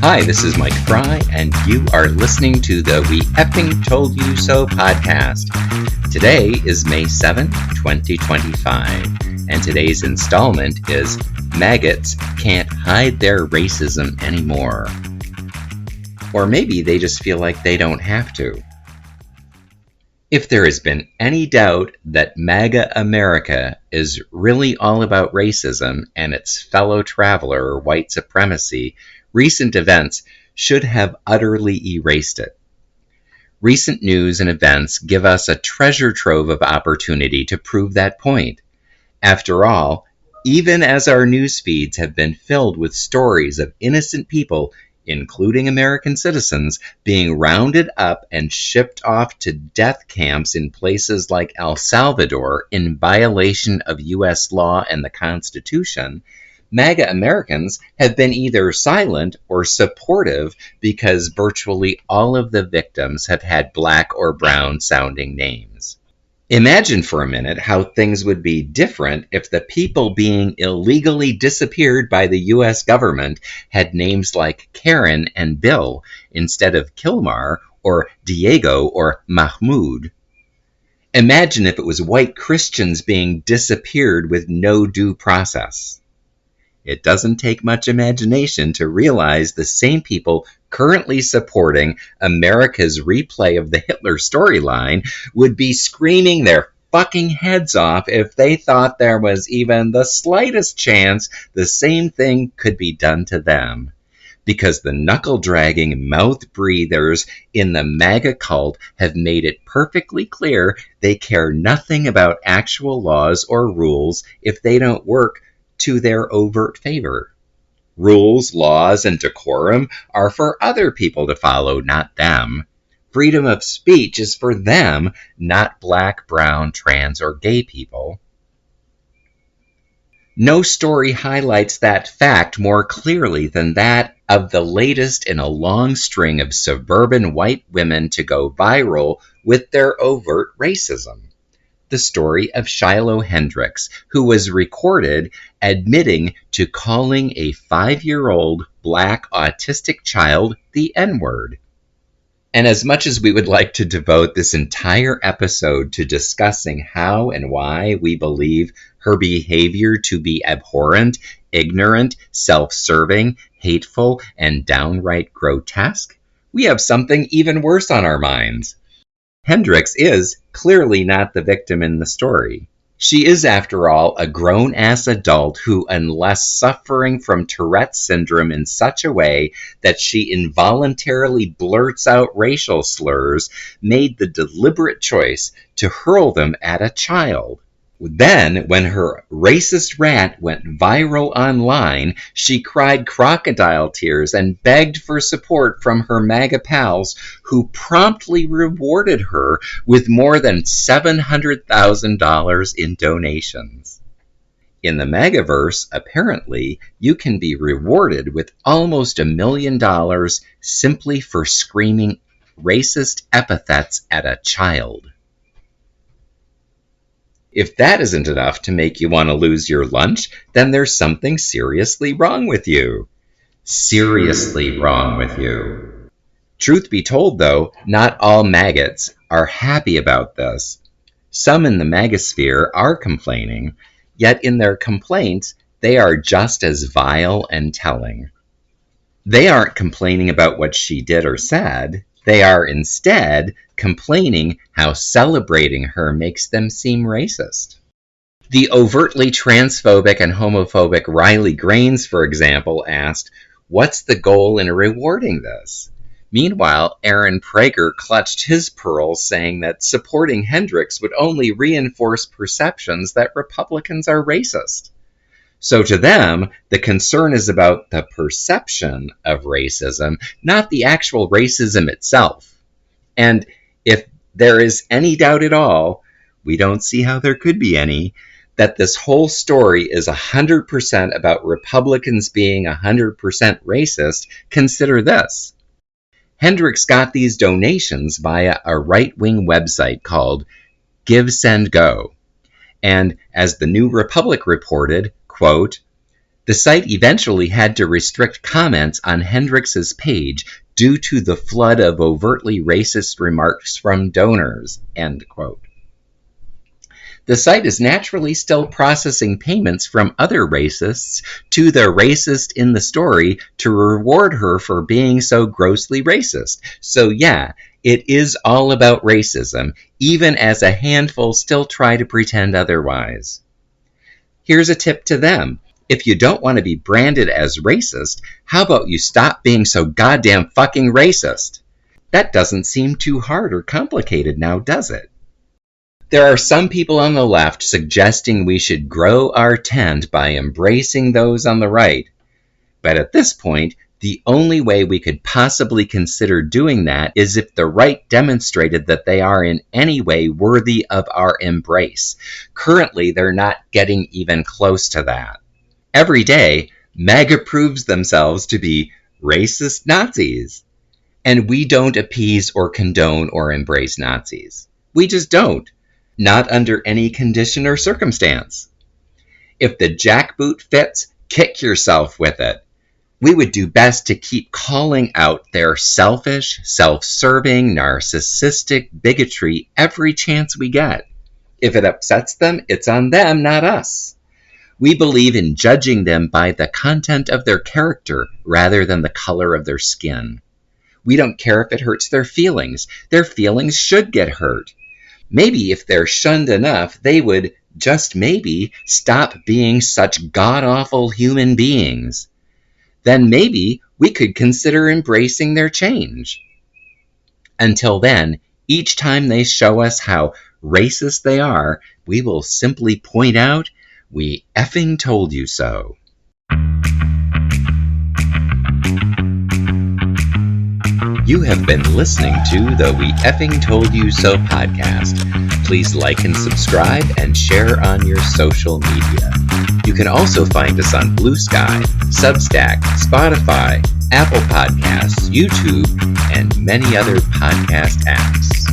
Hi, this is Mike Fry, and you are listening to the We Effing Told You So podcast. Today is May 7, 2025, and today's installment is MAGAts Can't Hide Their Racism Anymore. Or maybe they just feel like they don't have to. If there has been any doubt that MAGA America is really all about racism and its fellow traveler white supremacy, recent events should have utterly erased it. Recent news and events give us a treasure trove of opportunity to prove that point. After all, even as our news feeds have been filled with stories of innocent people, including American citizens, being rounded up and shipped off to death camps in places like El Salvador in violation of U.S. law and the Constitution, MAGA Americans have been either silent or supportive because virtually all of the victims have had black or brown sounding names. Imagine for a minute how things would be different if the people being illegally disappeared by the U.S. government had names like Karen and Bill instead of Kilmar or Diego or Mahmoud. Imagine if it was white Christians being disappeared with no due process. It doesn't take much imagination to realize the same people currently supporting America's replay of the Hitler storyline would be screaming their fucking heads off if they thought there was even the slightest chance the same thing could be done to them. Because the knuckle-dragging mouth breathers in the MAGA cult have made it perfectly clear they care nothing about actual laws or rules if they don't work to their overt favor. Rules, laws, and decorum are for other people to follow, not them. Freedom of speech is for them, not black, brown, trans, or gay people. No story highlights that fact more clearly than that of the latest in a long string of suburban white women to go viral with their overt racism. The story of Shiloh Hendricks, who was recorded admitting to calling a 5-year-old black autistic child the N-word. And as much as we would like to devote this entire episode to discussing how and why we believe her behavior to be abhorrent, ignorant, self-serving, hateful, and downright grotesque, we have something even worse on our minds. Hendricks is clearly not the victim in the story. She is, after all, a grown-ass adult who, unless suffering from Tourette's syndrome in such a way that she involuntarily blurts out racial slurs, made the deliberate choice to hurl them at a child. Then, when her racist rant went viral online, she cried crocodile tears and begged for support from her MAGA pals, who promptly rewarded her with more than $700,000 in donations. In the MAGAverse, apparently, you can be rewarded with almost $1 million simply for screaming racist epithets at a child. If that isn't enough to make you want to lose your lunch, then there's something seriously wrong with you. Seriously wrong with you. Truth be told, though, not all MAGAts are happy about this. Some in the MAGAsphere are complaining, yet in their complaints, they are just as vile and telling. They aren't complaining about what she did or said. They are instead complaining how celebrating her makes them seem racist. The overtly transphobic and homophobic Riley Grains, for example, asked, "What's the goal in rewarding this?" Meanwhile, Aaron Prager clutched his pearls, saying that supporting Hendricks would only reinforce perceptions that Republicans are racist. So to them, the concern is about the perception of racism, not the actual racism itself. And if there is any doubt at all, we don't see how there could be any, that this whole story is 100% about Republicans being 100% racist, consider this. Hendricks got these donations via a right-wing website called Give, Send, Go. And as the New Republic reported, quote, The site eventually had to restrict comments on Hendrix's page due to the flood of overtly racist remarks from donors, end quote. The site is naturally still processing payments from other racists to the racist in the story to reward her for being so grossly racist. So yeah, it is all about racism, even as a handful still try to pretend otherwise. Here's a tip to them. If you don't want to be branded as racist, how about you stop being so goddamn fucking racist? That doesn't seem too hard or complicated now, does it? There are some people on the left suggesting we should grow our tent by embracing those on the right. But at this point, the only way we could possibly consider doing that is if the right demonstrated that they are in any way worthy of our embrace. Currently, they're not getting even close to that. Every day, MAGA proves themselves to be racist Nazis. And we don't appease or condone or embrace Nazis. We just don't. Not under any condition or circumstance. If the jackboot fits, kick yourself with it. We would do best to keep calling out their selfish, self-serving, narcissistic bigotry every chance we get. If it upsets them, it's on them, not us. We believe in judging them by the content of their character rather than the color of their skin. We don't care if it hurts their feelings. Their feelings should get hurt. Maybe if they're shunned enough, they would, just maybe, stop being such god-awful human beings. Then maybe we could consider embracing their change. Until then, each time they show us how racist they are, we will simply point out, "We effing told you so." You have been listening to the We Effing Told You So podcast. Please like and subscribe and share on your social media. You can also find us on Blue Sky, Substack, Spotify, Apple Podcasts, YouTube, and many other podcast apps.